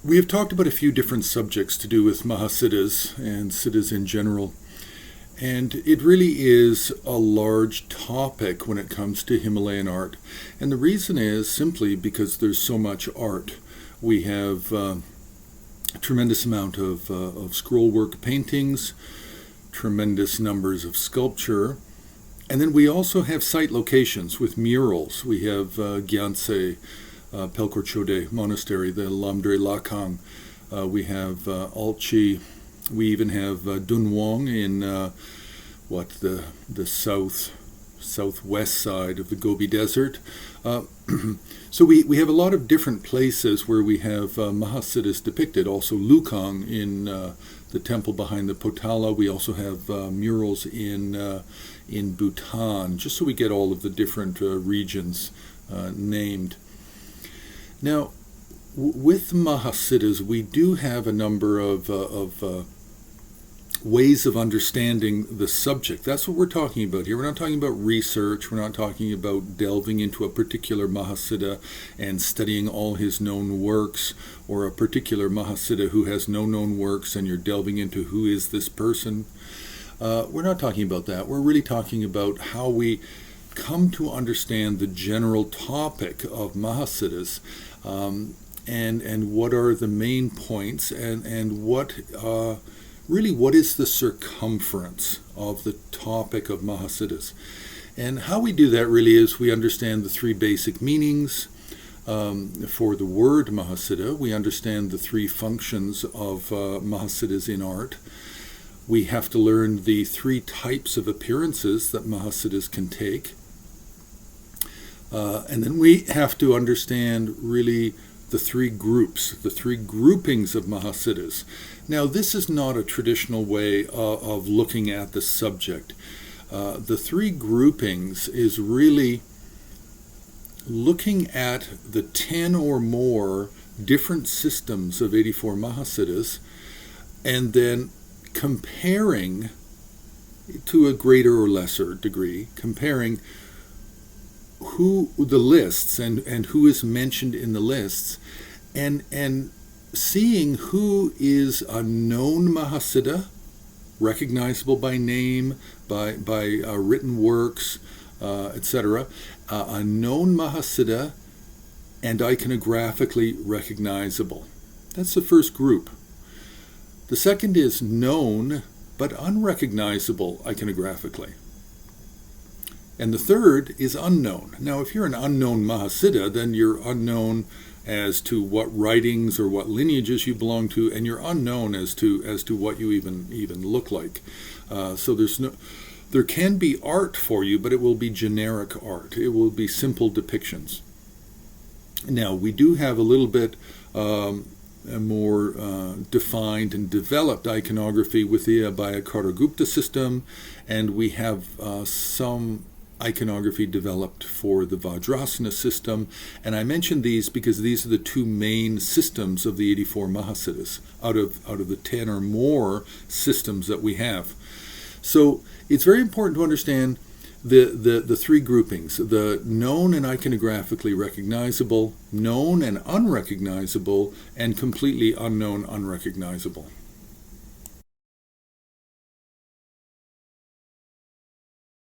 We have talked about a few different subjects to do with Mahasiddhas and Siddhas in general, and it really is a large topic when it comes to Himalayan art. And the reason is simply because there's so much art. We have a tremendous amount of scroll work paintings, tremendous numbers of sculpture, and then we also have site locations with murals. We have Gyantse, Pelkor Chode Monastery, the Lamdre Lakang. We have Alchi. We even have Dunhuang in the southwest side of the Gobi Desert. So we have a lot of different places where we have Mahasiddhas depicted. Also Lukang in the temple behind the Potala. We also have murals in Bhutan, just so we get all of the different regions named. Now, with Mahasiddhas, we do have a number of ways of understanding the subject. That's what we're talking about here. We're not talking about research. We're not talking about delving into a particular Mahasiddha and studying all his known works, or a particular Mahasiddha who has no known works and you're delving into who is this person. We're not talking about that. We're really talking about how we come to understand the general topic of Mahasiddhas, and what are the main points, and what is the circumference of the topic of Mahasiddhas. And how we do that really is we understand the three basic meanings for the word Mahasiddha. We understand the three functions of Mahasiddhas in art. We have to learn the three types of appearances that Mahasiddhas can take. And then we have to understand really the three groups, the three groupings of Mahasiddhas. Now, this is not a traditional way of looking at the subject. The three groupings is really looking at the 10 or more different systems of 84 Mahasiddhas, and then comparing, to a greater or lesser degree, comparing who the lists and who is mentioned in the lists, and seeing who is a known Mahasiddha, recognizable by name, by written works, etc., a known Mahasiddha, and iconographically recognizable. That's the first group. The second is known but unrecognizable iconographically. And the third is unknown. Now, if you're an unknown Mahasiddha, then you're unknown as to what writings or what lineages you belong to, and you're unknown as to what you even look like. So there can be art for you, but it will be generic art. It will be simple depictions. Now, we do have a little bit a more defined and developed iconography with the Abhayakara system, and we have some iconography developed for the Vajrasana system. And I mention these because these are the two main systems of the 84 Mahasiddhas out of the 10 or more systems that we have. So it's very important to understand the three groupings: the known and iconographically recognizable, known and unrecognizable, and completely unknown, unrecognizable.